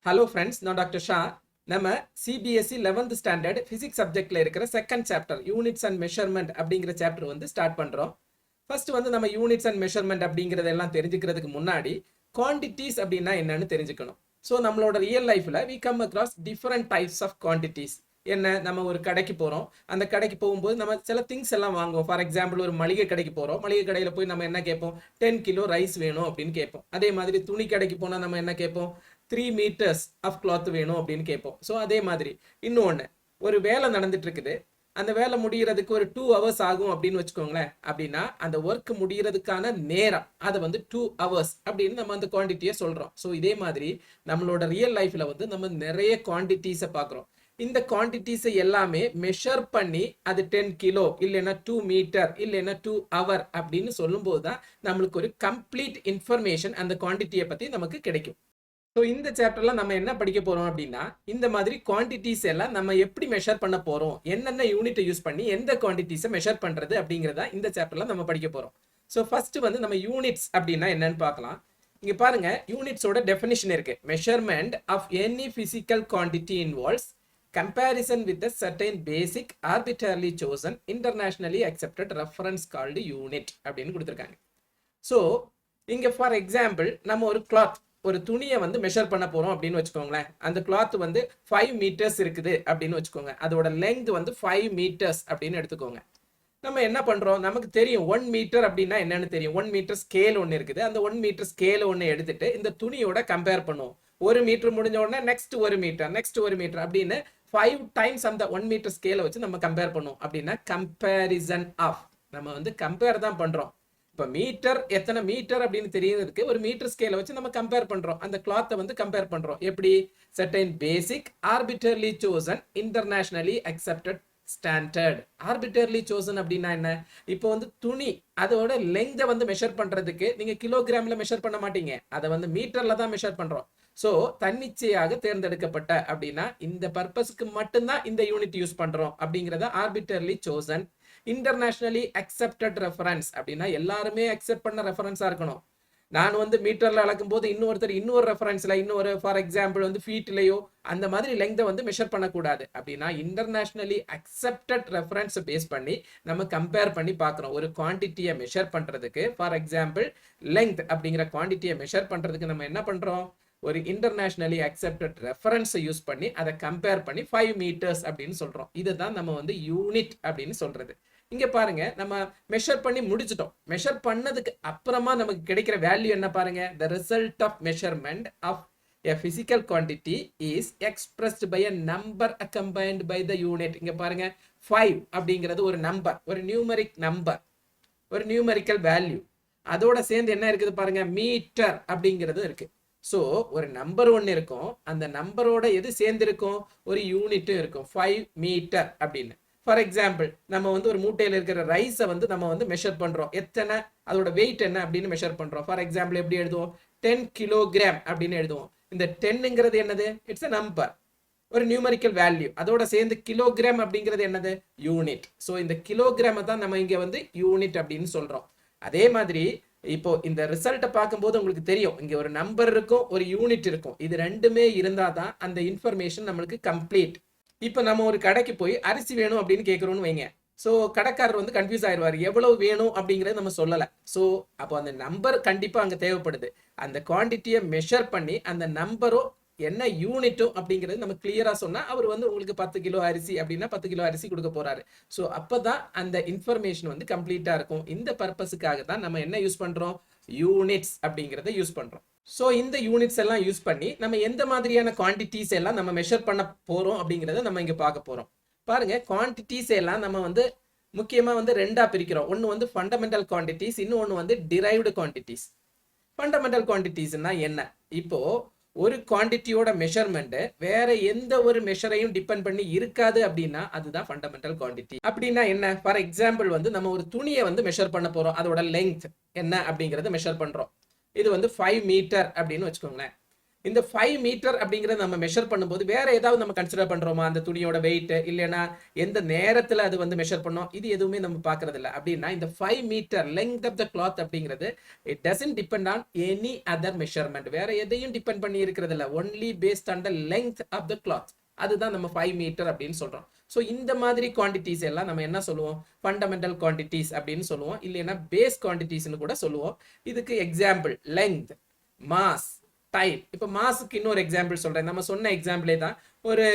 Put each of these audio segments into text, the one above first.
Hello friends, நான் doctor Shah. நம்ம CBSE 11th standard physics சப்ஜெக்ட்ல இருக்கிற second chapter units and measurement அப்படிங்கிற சாப்டர் வந்து ஸ்டார்ட் பண்றோம். ஃபர்ஸ்ட் வந்து நம்ம யூனிட்ஸ் அண்ட் மெஷர்மெண்ட் அப்படிங்கிறதெல்லாம் தெரிஞ்சுக்கிறதுக்கு முன்னாடி குவான்டிட்டிஸ் அப்படின்னா என்னன்னு தெரிஞ்சுக்கணும். ஸோ நம்மளோட ரியல் லைஃப்ல we come across different types of quantities. என்ன, நம்ம ஒரு கடைக்கு போறோம். அந்த கடைக்கு போகும்போது நம்ம சில திங்ஸ் எல்லாம் வாங்குவோம். ஃபார் எக்ஸாம்பிள், ஒரு மளிகை கடைக்கு போறோம். மளிகை கடையில போய் நம்ம என்ன கேட்போம்? 10 கிலோ ரைஸ் வேணும் அப்படின்னு கேட்போம். அதே மாதிரி துணி கடைக்கு போனா நம்ம என்ன கேட்போம்? 3 மீட்டர்ஸ் ஆஃப் கிளாத் வேணும் அப்படின்னு கேட்போம். ஸோ அதே மாதிரி இன்னொன்று, ஒரு வேலை நடந்துட்டு இருக்குது. அந்த வேலை முடிகிறதுக்கு ஒரு 2 ஹவர்ஸ் ஆகும் அப்படின்னு வச்சுக்கோங்களேன். அப்படின்னா அந்த ஒர்க் முடிகிறதுக்கான நேரம் அதை வந்து 2 ஹவர்ஸ் அப்படின்னு நம்ம அந்த குவான்டிட்டியை சொல்றோம். ஸோ இதே மாதிரி நம்மளோட ரியல் லைஃப்ல வந்து நம்ம நிறைய குவான்டிட்டிஸை பார்க்குறோம். இந்த குவான்டிட்டிஸை எல்லாமே மெஷர் பண்ணி அது 10 கிலோ இல்லைன்னா 2 மீட்டர் இல்லைன்னா 2 ஹவர் அப்படின்னு சொல்லும்போது தான் நம்மளுக்கு ஒரு கம்ப்ளீட் இன்ஃபர்மேஷன் அந்த குவான்டிட்டியை பற்றி நமக்கு கிடைக்கும். ஸோ இந்த சாப்டர்ல நம்ம என்ன படிக்க போறோம் அப்படின்னா, இந்த மாதிரி குவான்டிட்டிஸ் எல்லாம் நம்ம எப்படி மெஷர் பண்ண போறோம், என்னென்ன யூனிட்டை யூஸ் பண்ணி எந்த குவான்டிட்டிஸை மெஷர் பண்றது அப்படிங்கிறதா இந்த சாப்டர்ல நம்ம படிக்க போறோம். ஸோ ஃபர்ஸ்ட் வந்து நம்ம யூனிட்ஸ் அப்படின்னா என்னன்னு பார்க்கலாம். இங்க பாருங்க, யூனிட்ஸோட டெஃபினிஷன் இருக்கு. Measurement of any physical quantity involves comparison with a certain basic arbitrarily chosen internationally accepted reference called unit அப்படின்னு கொடுத்துருக்காங்க. ஸோ இங்க ஃபார் எக்ஸாம்பிள், நம்ம ஒரு கிளாத், ஒரு துணியை வந்து மெஷர் பண்ண போறோம் அப்படின்னு வச்சுக்கோங்களேன். அந்த கிளாத் வந்து 5 மீட்டர்ஸ் இருக்குது அப்படின்னு வச்சுக்கோங்க. அதோட லெங்த் வந்து 5 மீட்டர்ஸ் அப்படின்னு எடுத்துக்கோங்க. நம்ம என்ன பண்றோம்? நமக்கு தெரியும் 1 மீட்டர் அப்படின்னா என்னன்னு தெரியும். 1 மீட்டர் ஸ்கேல் ஒன்று இருக்குது. அந்த 1 மீட்டர் ஸ்கேல் ஒன்று எடுத்துட்டு இந்த துணியோட கம்பேர் பண்ணுவோம். 1 மீட்டர் முடிஞ்ச உடனே நெக்ஸ்ட் 1 மீட்டர், நெக்ஸ்ட் 1 மீட்டர் அப்படின்னு 5 டைம்ஸ் அந்த 1 மீட்டர் ஸ்கேலை வச்சு நம்ம கம்பேர் பண்ணுவோம். அப்படின்னா கம்பேரிசன் ஆஃப், நம்ம வந்து கம்பேர் தான் பண்றோம். இப்போ மீட்டர் எத்தனை மீட்டர் அப்படின்னு தெரியறதுக்கு ஒரு மீட்டர் ஸ்கேலை வச்சு நம்ம கம்பேர் பண்றோம். அந்த கிளாத்தை வந்து கம்பேர் பண்றோம். எப்படி? Certain basic arbitrarily chosen internationally accepted standard. Arbitrarily chosen அப்படின்னா என்ன? இப்போ வந்து துணி அதோட லெங்தை வந்து மெஷர் பண்றதுக்கு நீங்க கிலோகிராம்ல மெஷர் பண்ண மாட்டீங்க. அதை வந்து மீட்டர்ல தான் மெஷர் பண்றோம். ஸோ தன்னிச்சையாக தேர்ந்தெடுக்கப்பட்ட அப்படின்னா இந்த பர்பஸ்க்கு மட்டும்தான் இந்த யூனிட் யூஸ் பண்றோம் அப்படிங்கிறத arbitrarily chosen. Internationally accepted reference அப்படின்னா எல்லாருமே அக்செப்ட் பண்ண ரெஃபரன்ஸா இருக்கணும். நான் வந்து மீட்டர்ல அளக்கும் போது இன்னொருத்தர் இன்னொரு ரெஃபரன்ஸ்ல இன்னொரு ஃபார் எக்ஸாம்பிள் வந்து ஃபீட்லயோ அந்த மாதிரி லெங்தை வந்து மெஷர் பண்ணக்கூடாது. அப்படின்னா இன்டர்நேஷனலி அக்செப்டட் ரெஃபரன்ஸ் பேஸ் பண்ணி நம்ம கம்பேர் பண்ணி பார்க்குறோம். ஒரு குவான்டிட்டியை மெஷர் பண்றதுக்கு, ஃபார் எக்ஸாம்பிள் லெங்த் அப்படிங்கிற குவான்டிட்டியை மெஷர் பண்றதுக்கு நம்ம என்ன பண்றோம்? ஒரு இன்டர்நேஷனலி அக்செப்டட் ரெஃபரன்ஸை யூஸ் பண்ணி அதை கம்பேர் பண்ணி 5 மீட்டர்ஸ் அப்படின்னு சொல்றோம். இதுதான் நம்ம வந்து யூனிட் அப்படின்னு சொல்றது. இங்க பாருங்க, நம்ம மெஷர் பண்ணி முடிச்சிட்டோம். மெஷர் பண்ணதுக்கு அப்புறமா நமக்கு கிடைக்கிற வேல்யூ என்ன பாருங்க? the result of measurement of a physical quantity is expressed by a number accompanied by the unit. இங்க பாருங்க, 5 அப்படிங்கிறது ஒரு நம்பர், ஒரு நியூமரிக் நம்பர், ஒரு நியூமரிக்கல் வேல்யூ. அதோட சேர்ந்து என்ன இருக்குது பாருங்க? மீட்டர் அப்படிங்கிறது இருக்கு. ஸோ ஒரு நம்பர் ஒன்று இருக்கும், அந்த நம்பரோட எது சேர்ந்து இருக்கும்? ஒரு யூனிட்டும் இருக்கும். 5 மீட்டர் அப்படின்னு. ஃபார் எக்ஸாம்பிள், நம்ம வந்து ஒரு மூட்டையில் இருக்கிற ரைஸை வந்து நம்ம வந்து மெஷர் பண்றோம். எத்தனை, அதோட வெயிட் என்ன அப்படின்னு மெஷர் பண்றோம். ஃபார் எக்ஸாம்பிள் எப்படி எழுதுவோம்? 10 கிலோகிராம் அப்படின்னு எழுதுவோம். இந்த 10ங்கிறது என்னது? இட்ஸ் அ நம்பர், ஒரு நியூமரிக்கல் வேல்யூ. அதோட சேர்ந்து கிலோகிராம் அப்படிங்கிறது என்னது? யூனிட். ஸோ இந்த கிலோகிராமை தான் நம்ம இங்க வந்து யூனிட் அப்படின்னு சொல்றோம். அதே மாதிரி இப்போ இந்த ரிசல்ட்டை பார்க்கும்போது உங்களுக்கு தெரியும், இங்க ஒரு நம்பர் இருக்கும், ஒரு யூனிட் இருக்கும். இது ரெண்டுமே இருந்தாதான் அந்த இன்ஃபர்மேஷன் நம்மளுக்கு கம்ப்ளீட். இப்போ நம்ம ஒரு கடைக்கு போய் அரிசி வேணும் அப்படின்னு கேட்குறோம்னு வைங்க. ஸோ கடைக்காரர் வந்து கன்ஃபியூஸ் ஆயிடுவார், எவ்வளவு வேணும் அப்படிங்கிறது நம்ம சொல்லலை. ஸோ அப்போ அந்த நம்பர் கண்டிப்பாக அங்கே தேவைப்படுது. அந்த குவான்டிட்டியை மெஷர் பண்ணி அந்த நம்பரோ என்ன யூனிட்டும் அப்படிங்கிறது நம்ம கிளியரா சொன்னா அவர் வந்து உங்களுக்கு 10 கிலோ அரிசி அப்படின்னா 10 கிலோ அரிசி கொடுக்க போறாரு. ஸோ அப்பதான் அந்த இன்ஃபர்மேஷன் வந்து கம்ப்ளீட்டா இருக்கும். இந்த பர்பஸுக்காக தான் நம்ம என்ன யூஸ் பண்றோம்? யூனிட்ஸ் அப்படிங்கிறத யூஸ் பண்றோம். ஸோ இந்த யூனிட்ஸ் எல்லாம் யூஸ் பண்ணி நம்ம எந்த மாதிரியான குவான்டிட்டிஸ் எல்லாம் நம்ம மெஷர் பண்ண போறோம் அப்படிங்கிறத நம்ம இங்க பார்க்க போறோம். பாருங்க, குவான்டிட்டிஸ் எல்லாம் நம்ம வந்து முக்கியமா வந்து ரெண்டா பிரிக்கிறோம். ஒன்னு வந்து ஃபண்டமெண்டல் குவான்டிட்டிஸ், இன்னொன்னு வந்து டிரைவ்டு குவான்டிட்டிஸ். ஃபண்டமெண்டல் குவான்டிட்டிஸ்னா என்ன? இப்போ ஒரு குவான்டிட்டியோட மெஷர்மெண்ட் வேற எந்த ஒரு மெஷரையும் டிபெண்ட் பண்ணி இருக்காது அப்படின்னா அதுதான் ஃபண்டமெண்டல் குவான்டிட்டி. அப்படின்னா என்ன? ஃபார் எக்ஸாம்பிள் வந்து நம்ம ஒரு துணியை வந்து மெஷர் பண்ண போறோம். அதோட லெங்த் என்ன அப்படிங்கறத மெஷர் பண்றோம். இது வந்து 5 மீட்டர் அப்படின்னு வச்சுக்கோங்களேன். இந்த 5 மீட்டர் அப்படிங்கறத நம்ம மெஷர் பண்ணும்போது வேற ஏதாவது நம்ம கன்சிடர் பண்றோமா? அந்த துணியோட வெயிட் இல்லைன்னா எந்த நேரத்துல அது வந்து மெஷர் பண்ணோம், இது எதுவுமே நம்ம பாக்குறது இல்ல. அப்படின்னா இந்த 5 metre length of the cloth அப்படிங்கிறது it doesn't depend on any other measurement. வேற எதையும் டிபெண்ட் பண்ணி இருக்கிறது இல்ல. Only based on the length of the cloth. அதுதான் நம்ம 5 மீட்டர் அப்படின்னு சொல்றோம். ஸோ இந்த மாதிரி குவான்டிட்டிஸ் எல்லாம் நம்ம என்ன சொல்லுவோம்? ஃபண்டமெண்டல் குவான்டிட்டிஸ் அப்படின்னு சொல்லுவோம், இல்லைன்னா பேஸ் குவான்டிட்டிஸ்னு கூட சொல்லுவோம். இதுக்கு எக்ஸாம்பிள் லெங்த், மாஸ், டைம். இப்போ மாஸுக்கு இன்னொரு எக்ஸாம்பிள் சொல்றேன். நம்ம சொன்ன எக்ஸாம்பிளே தான். ஒரு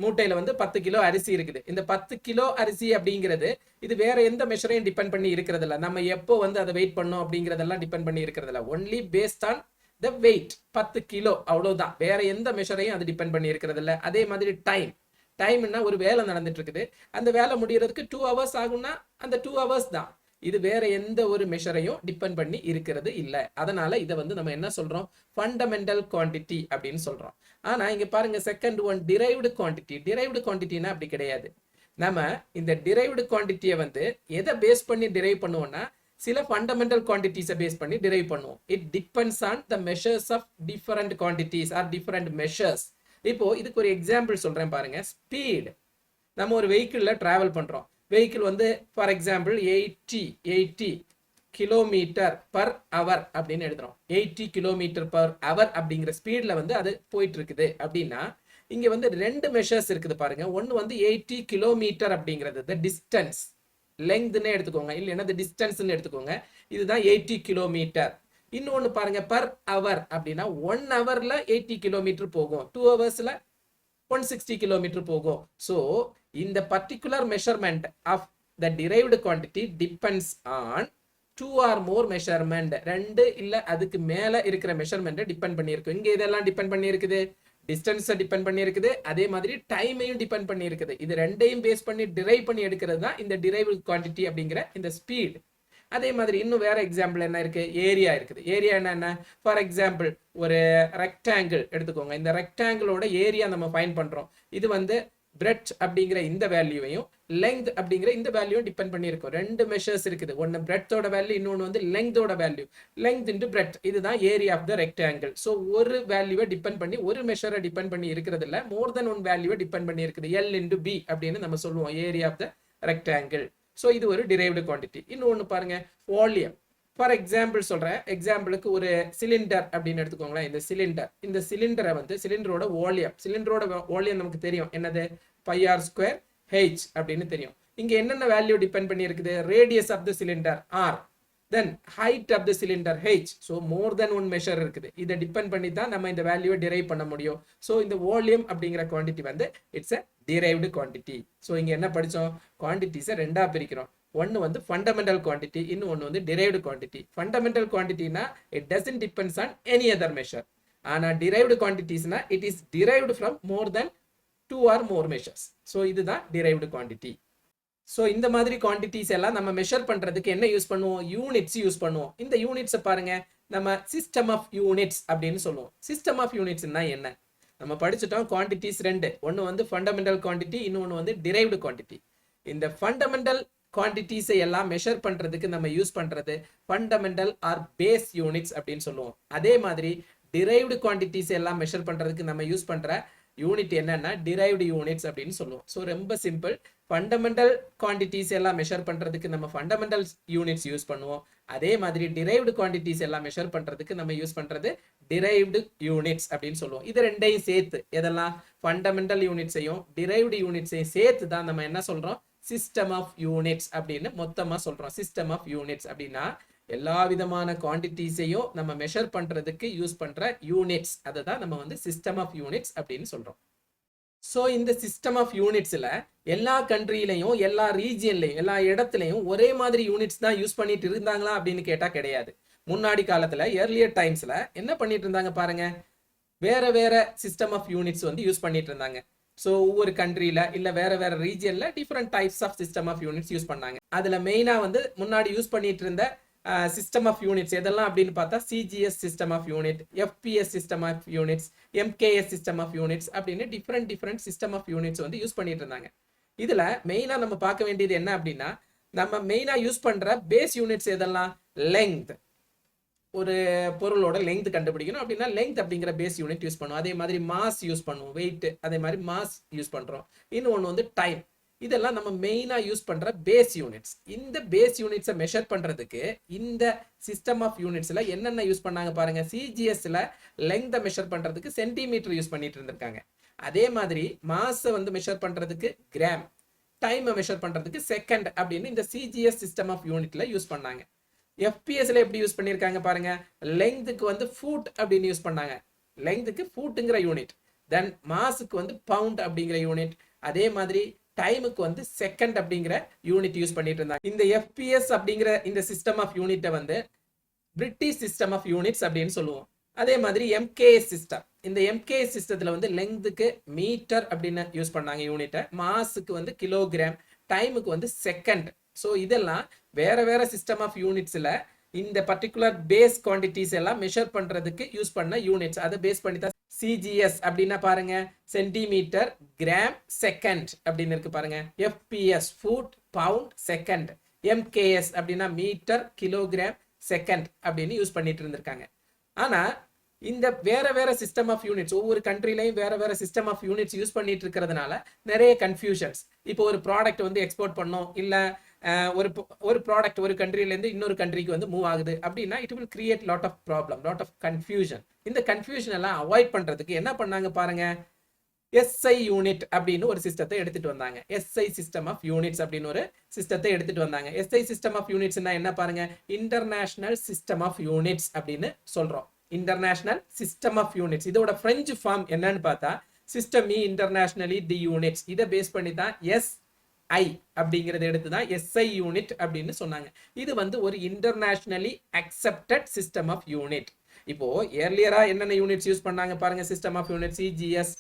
மூட்டையில வந்து 10 கிலோ அரிசி இருக்குது. இந்த 10 கிலோ அரிசி அப்படிங்கிறது இது வேற எந்த மெஷரையும் டிபெண்ட் பண்ணி இருக்கிறது இல்ல. நம்ம எப்போ வந்து அதை வெயிட் பண்ணோம் அப்படிங்கிறதெல்லாம் டிபெண்ட் பண்ணி இருக்கிறது இல்ல. Only based on the weight. 10 kilo அவ்வளவுதான். வேற எந்த மெஷரையும் அது டிபெண்ட் பண்ணி இருக்கிறது இல்ல. அதே மாதிரி டைம். டைம்னா ஒரு வேலை நடந்துட்டு இருக்குது. அந்த வேலை முடியறதுக்கு 2 ஹவர்ஸ் ஆகும்னா அந்த 2 ஹவர்ஸ் தான். இது வேற எந்த ஒரு மெஷரையும் டிபெண்ட் பண்ணி இருக்கிறது இல்ல. அதனால இதை வந்து நம்ம என்ன சொல்றோம்? ஃபண்டமெண்டல் குவான்டிட்டி அப்படின்னு சொல்றோம். ஆனா இங்க பாருங்க second one derived quantity. Derived குவான்டிட்டினா அப்படி கிடையாது. நம்ம இந்த டிரைவ்டு குவான்டிட்டியை வந்து எதை பேஸ் பண்ணி டிரைவ் பண்ணுவோம்னா சில ஃபண்டமெண்டல் குவான்டிட்டிஸை பேஸ் பண்ணி டிரைவ் பண்ணுவோம். It depends on the measures of different quantities or different measures. இப்போ இதுக்கு ஒரு எக்ஸாம்பிள் சொல்றேன் பாருங்க. ஸ்பீட். நம்ம ஒரு வெஹிக்கிள்ல டிராவல் பண்றோம். வெஹிக்கிள் வந்து for example 80 kilometre per hour அப்படின்னு எழுதுறோம். 80 கிலோமீட்டர் பர் அவர் அப்படிங்கிற ஸ்பீட்ல வந்து அது போயிட்டு இருக்குது அப்படின்னா இங்க வந்து ரெண்டு மெஷர்ஸ் இருக்குது பாருங்க. ஒன்னு வந்து 80 கிலோமீட்டர் அப்படிங்கிறது த டிஸ்டன்ஸ், லெங்க்னே எடுத்துக்கோங்க, இல்லைன்னா த டிஸ்டன்ஸ்னு எடுத்துக்கோங்க. இதுதான் 80 கிலோமீட்டர். இன்னொன்னு பாருங்க பர் அவர் அப்படின்னா 1 ஹவர்ல 80 கிலோமீட்டர் போகும், 2 ஹவர்ஸ்ல 160 கிலோமீட்டர் போகும். ஸோ இந்த particular measurement of the derived quantity depends on 2 or more measurement. 2 இல்ல அதுக்கு மேல இருக்கிற மெஷர்மெண்ட் டிபெண்ட் பண்ணியிருக்கு. இங்க இதெல்லாம் டிபெண்ட் பண்ணியிருக்குது. டிஸ்டன்ஸை டிபெண்ட் பண்ணியிருக்குது, அதே மாதிரி டைமையும் டிபெண்ட் பண்ணியிருக்குது. இது ரெண்டையும் பேஸ் பண்ணி டிரைவ் பண்ணி எடுக்கிறது தான் இந்த டிரைவ்டு குவான்டிட்டி அப்படிங்கிற இந்த ஸ்பீட். அதே மாதிரி இன்னும் வேற எக்ஸாம்பிள் என்ன இருக்கு? ஏரியா இருக்குது. ஏரியா என்ன? ஃபார் எக்ஸாம்பிள் ஒரு ரெக்டாங்கிள் எடுத்துக்கோங்க. இந்த ரெக்டாங்கிளோட ஏரியா நம்ம ஃபைண்ட் பண்றோம். இது வந்து பிரெட் அப்படிங்கிற இந்த வேல்யூவையும் லெங்த் அப்படிங்கிற இந்த வேல்யூவும் டிபெண்ட் பண்ணியிருக்கும். ரெண்டு மெஷர்ஸ் இருக்குது. ஒன்னு பிரெட்டோட வேல்யூ, இன்னொன்று வந்து லெங்தோட வேல்யூ. லெங்த் இன்டு பிரெட், இதுதான் area of the rectangle. So ஒரு வேல்யூவை டிபெண்ட் பண்ணி, ஒரு மெஷரை டிபெண்ட் பண்ணி இருக்கிறது இல்லை, மோர் தென் ஒன் வேல்யூவை டிபெண்ட் பண்ணி இருக்குது. எல் இன்டு பி அப்படின்னு நம்ம சொல்லுவோம் area of the rectangle. So இது ஒரு டிரைவ்டு குவான்டிட்டி. இன்னொன்று பாருங்க வால்யூம். ஃபார் எக்ஸாம்பிள் சொல்றேன். எக்ஸாம்பிளுக்கு ஒரு சிலிண்டர் அப்படின்னு எடுத்துக்கோங்களேன். இந்த சிலிண்டரை வந்து சிலிண்டரோட வால்யூம் நமக்கு தெரியும். என்னது? πr² h அப்படின்னு தெரியும். இங்க என்னென்ன வேல்யூ டிபெண்ட் பண்ணி இருக்குது? Radius of the cylinder r, then height of the cylinder h. so more than one measure இருக்குது. இதை டிபெண்ட் பண்ணி தான் நம்ம இந்த வேல்யூவை டிரைவ் பண்ண முடியும். ஸோ இந்த வால்யூம் அப்படிங்கிற குவான்டிட்டி வந்து it's a derived quantity. So இங்க என்ன படிச்சோம்? குவான்டிட்டிஸை ரெண்டா பிரிக்கிறோம். ஒன்னு வந்து ஃபண்டமெண்டல் குவான்டிட்டி, இன்னொன்று வந்து டிரைவ்டு குவான்டிட்டி. ஃபண்டமெண்டல் குவான்டிட்டினா it doesn't depends on any other measure. ஆனா டிரைவ்டு குவான்டிட்டிஸ்னா it is derived from more than 2 or more measures. So இதுதான் டிரைவ்டு குவான்டிட்டி. ஸோ இந்த மாதிரி குவான்டிட்டிஸ் எல்லாம் நம்ம மெஷர் பண்றதுக்கு என்ன யூஸ் பண்ணுவோம்? யூனிட்ஸ் யூஸ் பண்ணுவோம். இந்த யூனிட்ஸை பாருங்க, நம்ம சிஸ்டம் ஆஃப் யூனிட்ஸ் அப்படின்னு சொல்லுவோம். சிஸ்டம் ஆஃப் யூனிட்ஸ்னா என்ன? நம்ம படிச்சுட்டோம். குவான்டிட்டிஸ் ரெண்டு. ஒன்று வந்து ஃபண்டமெண்டல் குவான்டிட்டி, இன்னொன்று வந்து டிரைவ்டு குவான்டிட்டி. இந்த ஃபண்டமெண்டல் குவான்டிட்டிஸை எல்லாம் மெஷர் பண்றதுக்கு நம்ம யூஸ் பண்றது ஃபண்டமெண்டல் ஆர் பேஸ் யூனிட்ஸ் அப்படின்னு சொல்லுவோம். அதே மாதிரி டிரைவ்டு குவான்டிட்டிஸ் எல்லாம் மெஷர் பண்றதுக்கு நம்ம யூஸ் பண்ற யூனிட் என்னன்னா டிரைவ்டு யூனிட்ஸ் அப்படின்னு சொல்லுவோம். ஸோ ரொம்ப சிம்பிள். ஃபண்டமெண்டல் குவான்டிட்டிஸ் எல்லாம் மெஷர் பண்றதுக்கு நம்ம ஃபண்டமெண்டல் யூனிட்ஸ் யூஸ் பண்ணுவோம். அதே மாதிரி டிரைவ்டு குவான்டிட்டிஸ் எல்லாம் மெஷர் பண்றதுக்கு நம்ம யூஸ் பண்றது டிரைவ்டு யூனிட்ஸ் அப்படின்னு சொல்லுவோம். இது ரெண்டையும் சேர்த்து, எதெல்லாம்? ஃபண்டமெண்டல் யூனிட்ஸையும் டிரைவ்டு யூனிட்ஸையும் சேர்த்து தான் நம்ம என்ன சொல்றோம்? சிஸ்டம் ஆஃப் யூனிட்ஸ் அப்படின்னு மொத்தமா சொல்றோம். சிஸ்டம் ஆஃப் யூனிட்ஸ் அப்படின்னா எல்லா விதமான குவான்டிட்டிஸையும் நம்ம மெஷர் பண்றதுக்கு யூஸ் பண்ற யூனிட்ஸ், அதை தான் நம்ம வந்து சிஸ்டம் ஆஃப் யூனிட்ஸ் அப்படின்னு சொல்றோம். ஸோ இந்த சிஸ்டம் ஆஃப் யூனிட்ஸ்ல எல்லா கண்ட்ரிலையும், எல்லா ரீஜியன்லையும், எல்லா இடத்துலையும் ஒரே மாதிரி யூனிட்ஸ் தான் யூஸ் பண்ணிட்டு இருந்தாங்களா அப்படின்னு கேட்டா கிடையாது. முன்னாடி காலத்துல ஏர்லியர் டைம்ஸ்ல என்ன பண்ணிட்டு இருந்தாங்க பாருங்க, வேற வேற சிஸ்டம் ஆஃப் யூனிட்ஸ் வந்து யூஸ் பண்ணிட்டு இருந்தாங்க. ஸோ ஒவ்வொரு கண்ட்ரியில இல்ல வேற வேற ரீஜியன்ல different types of system of units use பண்ணாங்க. அதுல மெயினா வந்து முன்னாடி யூஸ் பண்ணிட்டு இருந்த சிஸ்டம் ஆஃப் யூனிட்ஸ் எதெல்லாம் அப்படின்னு பார்த்தா CGS system of unit, FPS system of units, MKS system of units அப்படின்னு டிஃப்ரெண்ட் சிஸ்டம் ஆஃப் யூனிட்ஸ் வந்து யூஸ் பண்ணிட்டு இருந்தாங்க. இதுல மெயினா நம்ம பார்க்க வேண்டியது என்ன அப்படின்னா, நம்ம மெயினா யூஸ் பண்ற பேஸ் யூனிட்ஸ் எதெல்லாம்? லெங்த், ஒரு பொருளோட லெங்த் கண்டுபிடிக்கணும் அப்படின்னா லெங்த் அப்படிங்கிற பேஸ் யூனிட் யூஸ் பண்ணுவோம். அதே மாதிரி மாஸ் யூஸ் பண்ணுவோம், வெயிட், அதே மாதிரி மாஸ் யூஸ் பண்றோம். இன்னொன்று வந்து டைம். இதெல்லாம் நம்ம மெயினா யூஸ் பண்ற பேஸ் யூனிட்ஸ். இந்த பேஸ் யூனிட்ஸை மெஷர் பண்றதுக்கு இந்த சிஸ்டம் ஆஃப் யூனிட்ஸ்ல என்னென்ன யூஸ் பண்ணாங்க பாருங்க. சிஜிஎஸ்ல லெங்தை மெஷர் பண்றதுக்கு சென்டிமீட்டர் யூஸ் பண்ணிட்டு இருந்திருக்காங்க. அதே மாதிரி மாஸை வந்து மெஷர் பண்றதுக்கு கிராம், டைமை மெஷர் பண்றதுக்கு செகண்ட் அப்படின்னு இந்த சிஜிஎஸ் சிஸ்டம் ஆஃப் யூனிட்ல யூஸ் பண்ணாங்க. எஃபிஎஸ்ல எப்படி யூஸ் பண்ணிருக்காங்க பாருங்க. லெங்க்த்துக்கு வந்து ஃபுட் அப்படின்னு யூஸ் பண்ணாங்க. லெங்க்த்துக்கு ஃபுட்ங்கிற யூனிட். தென் மாஸுக்கு வந்து பவுண்ட் அப்படிங்கிற யூனிட். அதே மாதிரி டைமுக்கு வந்து செகண்ட் அப்படிங்கிற யூனிட் யூஸ் பண்ணிட்டு இருந்தாங்க. இந்த எஃபிஎஸ் அப்படிங்கிற இந்த சிஸ்டம் ஆஃப் யூனிட்டை வந்து பிரிட்டிஷ் சிஸ்டம் ஆஃப் யூனிட்ஸ் அப்படின்னு சொல்லுவோம். அதே மாதிரி எம்கேஎஸ் சிஸ்டம். இந்த எம்கேஎஸ் சிஸ்டத்துல வந்து லெங்க்த்துக்கு மீட்டர் அப்படின்னு யூஸ் பண்ணாங்க யூனிட்டை, மாஸுக்கு வந்து கிலோகிராம், டைமுக்கு வந்து செகண்ட். ஸோ இதெல்லாம் வேற வேற சிஸ்டம் ஆஃப் யூனிட்ஸ்ல இந்த பர்டிகுலர் பேஸ் குவான்டிட்டிஸ் எல்லாம் மெஷர் பண்றதுக்கு யூஸ் பண்ண யூனிட்ஸ். அதை பேஸ் பண்ணி தான் சிஜிஎஸ் அப்படின்னா பாருங்க சென்டிமீட்டர், கிராம், செகண்ட் அப்படின்னு இருக்கு பாருங்க. FPS foot, pound, second. MKS அப்படின்னா மீட்டர், கிலோகிராம், செகண்ட் அப்படின்னு யூஸ் பண்ணிட்டு இருந்திருக்காங்க. ஆனா இந்த வேற வேற சிஸ்டம் ஆஃப் யூனிட்ஸ் ஒவ்வொரு கண்ட்ரிலையும் வேற வேற சிஸ்டம் ஆஃப் யூனிட்ஸ் யூஸ் பண்ணிட்டு இருக்கிறதுனால நிறைய கன்ஃபியூஷன்ஸ். இப்போ ஒரு ப்ராடக்ட் வந்து எக்ஸ்போர்ட் பண்ணோம், இல்ல ஒரு ப்ராடக்ட் ஒரு கண்ட்ரில இருந்து இன்னொரு கண்ட்ரிக்கு வந்து மூவ் ஆகுது அப்படின்னா it will create lot of problem, lot of confusion. இந்த கன்ஃபியூஷன் எல்லாம் அவாய்ட் பண்றதுக்கு என்ன பண்ணாங்க பாருங்க. எஸ்ஐ யூனிட் அப்படின்னு ஒரு சிஸ்டத்தை எடுத்துட்டு வந்தாங்க. எஸ்ஐ சிஸ்டம் ஆஃப் யூனிட்ஸ் அப்படின்னு ஒரு சிஸ்டத்தை எடுத்துட்டு வந்தாங்க. எஸ்ஐ சிஸ்டம் ஆஃப் யூனிட்ஸ்னா என்ன பாருங்க. இன்டர்நேஷனல் சிஸ்டம் ஆஃப் யூனிட்ஸ் அப்படின்னு சொல்றோம். International system of units. இதோட பிரெஞ்சு ஃபார்ம் என்னன்னு பார்த்தா சிஸ்டம் இன்டர்நேஷனலி தி யூனிட்ஸ். இதை பேஸ் பண்ணி தான் எஸ்ஐ அப்படிங்கறத எடுத்து தான் எஸ்ஐ யூனிட் அப்படின்னு சொன்னாங்க. இது வந்து ஒரு internationally accepted system of unit. இப்போ ஏர்லியரா என்னென்ன யூனிட்ஸ் யூஸ் பண்ணாங்க பாருங்க. System of unit CGS,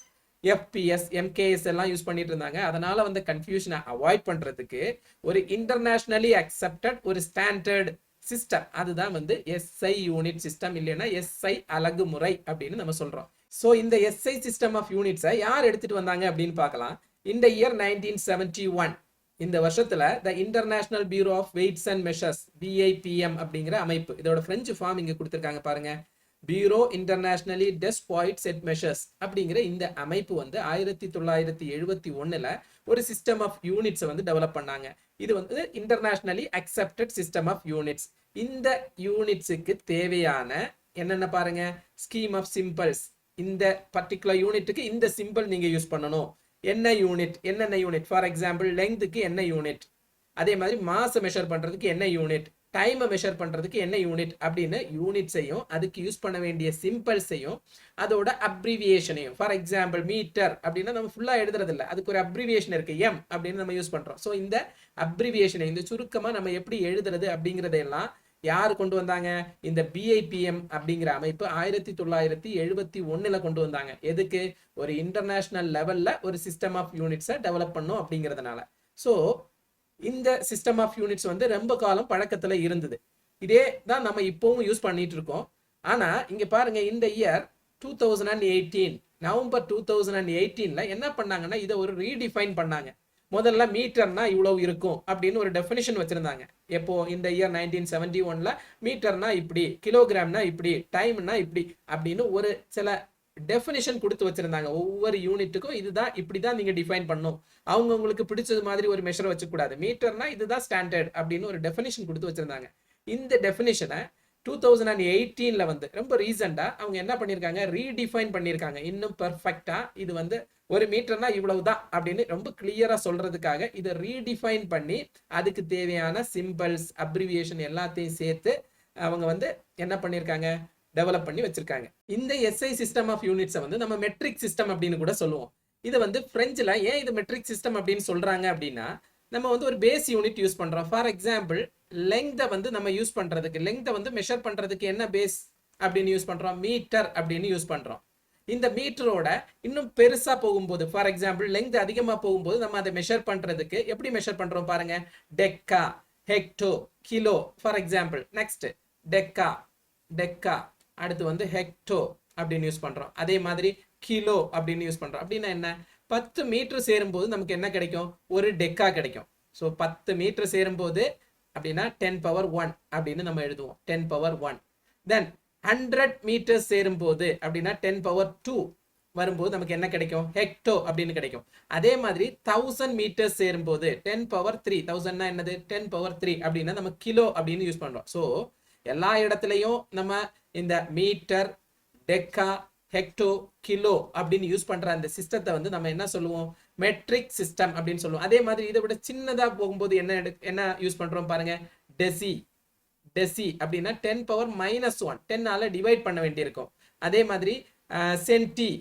FPS, MKS எல்லாம் யூஸ் பண்ணிட்டு இருந்தாங்க. அதனால வந்து கன்ஃபியூஷனை அவாய்ட் பண்றதுக்கு ஒரு இன்டர்நேஷனலி அக்செப்டட் ஒரு ஸ்டாண்டர்ட் சிஸ்டம், அதுதான் வந்து எஸ்ஐ யூனிட் சிஸ்டம், இல்லைன்னா எஸ்ஐ அலகுமுறை அப்படின்னு நம்ம சொல்றோம். ஸோ இந்த எஸ்ஐ சிஸ்டம் ஆஃப் யூனிட்ஸை யார் எடுத்துட்டு வந்தாங்க அப்படின்னு பார்க்கலாம். இந்த இயர் 1971 இந்த வருஷத்துல the international bureau of weights and measures, BIPM அப்படிங்கிற அமைப்பு, இதோட பிரெஞ்சு ஃபார்ம் இங்க கொடுத்திருக்காங்க பாருங்க. பியூரோ இன்டர்நேஷனலி டெஸ்பாய்ட் செட் மெஷர்ஸ் அப்படிங்கிற இந்த அமைப்பு வந்து 1971ல ஒரு சிஸ்டம் ஆஃப் யூனிட்ஸை வந்து டெவலப் பண்ணாங்க. இது வந்து internationally accepted system of units. இந்த யூனிட்ஸுக்கு தேவையான என்னென்ன பாருங்க. Scheme of symbols. இந்த பர்டிகுலர் யூனிட்டுக்கு இந்த சிம்பிள் நீங்க யூஸ் பண்ணணும். என்ன யூனிட், என்னென்ன யூனிட், ஃபார் எக்ஸாம்பிள் லெங்க்த்துக்கு என்ன யூனிட், அதே மாதிரி மாஸை மெஷர் பண்றதுக்கு என்ன யூனிட், டைமை மெஷர் பண்றதுக்கு என்ன யூனிட் அப்படின்னு யூனிட்ஸையும் அதுக்கு யூஸ் பண்ண வேண்டிய சிம்பிள்ஸையும் அதோட அப்ரிவியேஷனையும். ஃபார் எக்ஸாம்பிள் மீட்டர் அப்படின்னா நம்ம ஃபுல்லா எழுதுறது இல்லை, அதுக்கு ஒரு அப்ரிவியேஷன் இருக்கு, எம் அப்படின்னு நம்ம யூஸ் பண்றோம். ஸோ இந்த அப்ரிவியேஷனை, இந்த சுருக்கமா நம்ம எப்படி எழுதுறது அப்படிங்கறதெல்லாம் யார் கொண்டு வந்தாங்க. இந்த BIPM அப்படிங்கிற அமைப்பு 1971ல கொண்டு வந்தாங்க. எதுக்கு? ஒரு இன்டர்நேஷனல் லெவல்ல ஒரு சிஸ்டம் ஆஃப் யூனிட்ஸை டெவலப் பண்ணும் அப்படிங்கிறதுனால. ஸோ இந்த சிஸ்டம் ஆஃப் யூனிட்ஸ் வந்து ரொம்ப காலம் பழக்கத்துல இருந்தது. இதே தான் நம்ம இப்பவும் யூஸ் பண்ணிட்டு இருக்கோம். ஆனா இங்க பாருங்க, இந்த இயர் 2018 நவம்பர் 2018ல என்ன பண்ணாங்கன்னா இதை ஒரு ரீடிஃபைன் பண்ணாங்க. முதல்ல மீட்டர்னா இவ்வளவு இருக்கும் அப்படின்னு ஒரு டெஃபினிஷன் வச்சிருந்தாங்க. எப்போ? இந்த இயர் 1971ல மீட்டர்னா இப்படி, கிலோகிராம்னா இப்படி, டைம்னா இப்படி அப்படின்னு ஒரு சில டெஃபினிஷன் கொடுத்து வச்சிருந்தாங்க. ஒவ்வொரு யூனிட்டுக்கும் இதுதான், இப்படிதான் நீங்க டிஃபைன் பண்ணும், அவங்க உங்களுக்கு பிடிச்சது மாதிரி ஒரு மெஷர் வச்சுக்கூடாது, மீட்டர்னா இதுதான் ஸ்டாண்டர்ட் அப்படின்னு ஒரு டெஃபினிஷன் கொடுத்து வச்சிருந்தாங்க. இந்த டெஃபினிஷனை 2018ல வந்து ரொம்ப ரீசெண்டா அவங்க என்ன பண்ணிருக்காங்க, ரீடிஃபைன் பண்ணிருக்காங்க. இன்னும் பெர்ஃபெக்டா இது வந்து ஒரு மீட்டர்னா இவ்வளவுதான் அப்படின்னு ரொம்ப கிளியரா சொல்றதுக்காக இதை ரீடிஃபைன் பண்ணி அதுக்கு தேவையான சிம்பிள்ஸ், அப்ரிவியேஷன் எல்லாத்தையும் சேர்த்து அவங்க வந்து என்ன பண்ணிருக்காங்க, டெவலப் பண்ணி வச்சிருக்காங்க. இந்த எஸ்ஐ சிஸ்டம் ஆஃப் யூனிட்ஸை வந்து நம்ம மெட்ரிக் சிஸ்டம் அப்படின்னு கூட சொல்லுவோம். இதை வந்து பிரெஞ்சில் ஏன் இது மெட்ரிக் சிஸ்டம் அப்படின்னு சொல்றாங்க அப்படின்னா, நம்ம வந்து ஒரு பேஸ் யூனிட் யூஸ் பண்றோம். ஃபார் எக்ஸாம்பிள் லெங்க்தை வந்து நம்ம யூஸ் பண்றதுக்கு, லெங்க்தை வந்து மெஷர் பண்றதுக்கு என்ன பேஸ் அப்படின்னு யூஸ் பண்றோம், மீட்டர் அப்படின்னு யூஸ் பண்றோம். இந்த மீட்டரோட இன்னும் பெருசா போகும்போது, ஃபார் எக்ஸாம்பிள் லெங்த் அதிகமா போகும்போது நம்ம அதை மெஷர் பண்றதுக்கு எப்படி மெஷர் பண்றோம் பாருங்க, deca, hecto, kilo. For example next deca, deca, அடுத்து வந்து ஹெக்டோ அப்படின்னு யூஸ் பண்றோம். அதே மாதிரி கிலோ அப்படின்னு யூஸ் பண்றோம். அப்படின்னா என்ன, 10 மீட்டர் சேரும்போது நமக்கு என்ன கிடைக்கும், ஒரு டெக்கா கிடைக்கும். ஸோ 10 மீட்டர் சேரும்போது அப்படின்னா 10 பவர் 1 அப்படின்னு நம்ம எழுதுவோம். 10 பவர் 1. தென் 100 மீட்டர்ஸ் சேரும்போது அப்படின்னா 10 பவர் 2 வரும்போது நமக்கு என்ன கிடைக்கும், ஹெக்டோ அப்படின்னு கிடைக்கும். அதே மாதிரி 1000 மீட்டர்ஸ் சேரும்போது 10 பவர் 3, 1000 என்னது 10 பவர் 3 அப்படின்னா நம்ம கிலோ அப்படின்னு யூஸ் பண்றோம். ஸோ எல்லா இடத்துலையும் நம்ம இந்த மீட்டர், டெக்கா, ஹெக்டோ, கிலோ அப்படின்னு யூஸ் பண்ற அந்த சிஸ்டத்தை வந்து நம்ம என்ன சொல்லுவோம், மெட்ரிக் சிஸ்டம் அப்படின்னு சொல்லுவோம். அதே மாதிரி இதை விட சின்னதா போகும்போது என்ன யூஸ் பண்றோம் பாருங்க, டெசி. டெசி அப்படின்னா 10 பவர் -1, 10ஆல டிவைட் பண்ண வேண்டியிருக்கும். அதே மாதிரி சென்டி.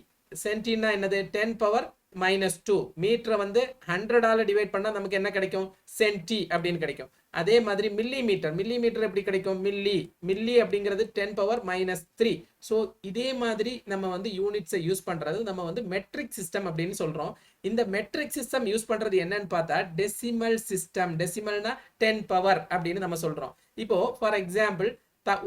சென்டினா என்னது 10 பவர் -2. மீட்டரை வந்து 100ஆல டிவைட் பண்ணா நமக்கு என்ன கிடைக்கும், சென்டி அப்படின்னு கிடைக்கும். அதே மாதிரி மில்லிமீட்டர். மில்லிமீட்டர் எப்படி கிடைக்கும், மில்லி. மில்லி அப்படிங்கிறது 10 பவர் -3. ஸோ இதே மாதிரி நம்ம வந்து யூனிட்ஸை யூஸ் பண்றது நம்ம வந்து மெட்ரிக் சிஸ்டம் அப்படின்னு சொல்றோம். இந்த மெட்ரிக் சிஸ்டம் யூஸ் பண்றது என்னன்னு பார்த்தா டெசிமல் சிஸ்டம். டெசிமல்னா 10 பவர் அப்படின்னு நம்ம சொல்றோம். இப்போ ஃபார் எக்ஸாம்பிள்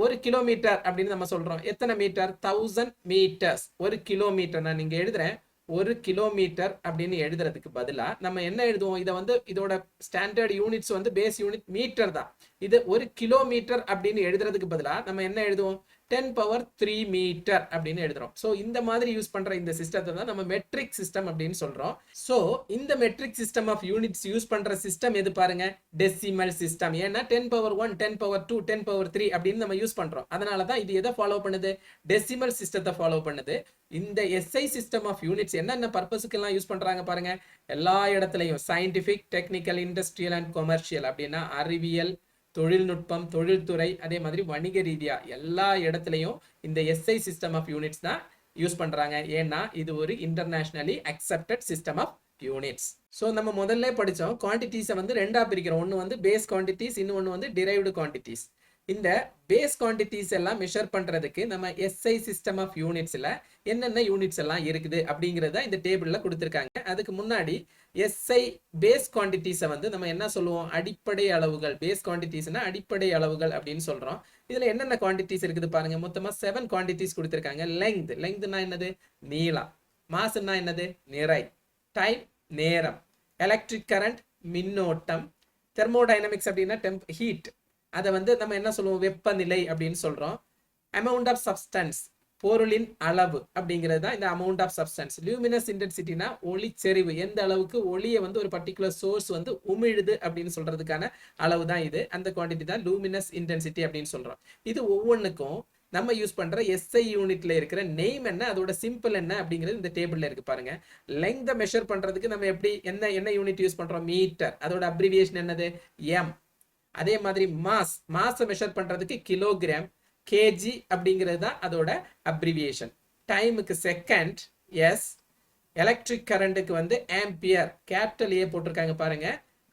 1 கிலோமீட்டர் அப்படின்னு நம்ம சொல்றோம். எத்தனை மீட்டர், 1000 மீட்டர்ஸ். 1 கிலோமீட்டர் நான் இங்க எழுதுறேன். 1 கிலோமீட்டர் அப்படின்னு எழுதுறதுக்கு பதிலா நம்ம என்ன எழுதுவோம், இதை வந்து இதோட ஸ்டாண்டர்ட் யூனிட்ஸ் வந்து பேஸ் யூனிட் மீட்டர் தான். இது 1 கிலோமீட்டர் அப்படின்னு எழுதுறதுக்கு பதிலா நம்ம என்ன எழுதுவோம், 10 பவர் 3 மீட்டர் அப்படின்னு எழுதுறோம். ஸோ இந்த மாதிரி யூஸ் பண்ற இந்த சிஸ்டத்தை தான் நம்ம மெட்ரிக் சிஸ்டம் அப்படின்னு சொல்றோம். ஸோ இந்த metric system of units use பண்ற சிஸ்டம் எது பாருங்க, டெசிமல் சிஸ்டம். ஏன்னா 10 பவர் 1, 10 பவர் 2, 10 பவர் 3 அப்படின்னு நம்ம யூஸ் பண்றோம். அதனால தான் இது எதை ஃபாலோ பண்ணுது, டெசிமல் சிஸ்டத்தை ஃபாலோ பண்ணுது. இந்த எஸ்ஐ சிஸ்டம் ஆஃப் யூனிட்ஸ் என்னென்ன பர்பஸுக்கு எல்லாம் யூஸ் பண்றாங்க பாருங்க, எல்லா இடத்துலையும் scientific, technical, industrial and commercial அப்படின்னா அறிவியல், தொழில்நுட்பம், தொழில்துறை, அதே மாதிரி வணிக ரீதியா எல்லா இடத்துலையும் இந்த எஸ்ஐ சிஸ்டம் ஆஃப் யூனிட்ஸ் தான் யூஸ் பண்றாங்க. ஏன்னா இது ஒரு internationally accepted system of units. So நம்ம முதல்ல படித்தோம், குவான்டிட்டிஸை வந்து ரெண்டா பிரிக்கிறோம். ஒன்று வந்து பேஸ் குவான்டிட்டிஸ், இன்னொன்று வந்து டிரைவ்டு குவான்டிட்டிஸ். இந்த பேஸ் குவான்டிட்டிஸ் எல்லாம் மெஷர் பண்றதுக்கு நம்ம எஸ்ஐ சிஸ்டம் ஆஃப் யூனிட்ஸ்ல என்னென்ன யூனிட்ஸ் எல்லாம் இருக்குது அப்படிங்கறத இந்த டேபிள்ல கொடுத்திருக்காங்க. அதுக்கு முன்னாடி எஸ்ஐ பேஸ் குவான்டிட்டிஸை வந்து நம்ம என்ன சொல்லுவோம், அடிப்படை அளவுகள். பேஸ் குவான்டிட்டிஸ்னா அடிப்படை அளவுகள் அப்படின்னு சொல்றோம். இதுல என்னென்ன குவான்டிட்டிஸ் இருக்குது பாருங்க, மொத்தமா 7 குவான்டிட்டிஸ் கொடுத்திருக்காங்க. லெங்த். லெங்த்னா என்னது, நீளம். மாஸ்னா என்னது, நிறை. டைம், நேரம். எலக்ட்ரிக் கரண்ட், மின்னோட்டம். தெர்மோடைனமிக்ஸ் அப்படின்னா ஹீட். அதை வந்து நம்ம என்ன சொல்லுவோம், வெப்பநிலை அப்படின்னு சொல்றோம். அமௌண்ட் ஆஃப் சப்ஸ்டன்ஸ், பொருளின் அளவு அப்படிங்கிறது தான் இந்த அமௌண்ட் ஆஃப் சப்ஸ்டன்ஸ். லூமினஸ் இன்டென்சிட்டினா ஒளி செறிவு, எந்த அளவுக்கு ஒளியை வந்து ஒரு பர்டிகுலர் சோர்ஸ் வந்து உமிழுது அப்படின்னு சொல்றதுக்கான அளவு தான் இது. அந்த குவான்டிட்டி தான் லூமினஸ் இன்டென்சிட்டி அப்படின்னு சொல்றோம். இது ஒவ்வொன்றுக்கும் நம்ம யூஸ் பண்ற எஸ்ஐ யூனிட்ல இருக்கிற நேம் என்ன, அதோட சிம்பிள் என்ன அப்படிங்கிறது இந்த டேபிள்ல இருக்கு பாருங்க. லெங்த் மெஷர் பண்றதுக்கு நம்ம எப்படி என்ன யூனிட் யூஸ் பண்றோம், மீட்டர். அதோட அப்ரிவியேஷன் என்னது, எம். அதே மாதிரி மாஸ் மெஷர் பண்றதுக்கு கிலோகிராம், கேஜி அப்படிங்கிறது தான் அதோட அப்ரிவியேஷன். டைமுக்கு செகண்ட், எஸ். எலக்ட்ரிக் கரண்ட்டுக்கு வந்து ஆம்பியர், கேபிட்டல் ஏ போட்டிருக்காங்க பாருங்க,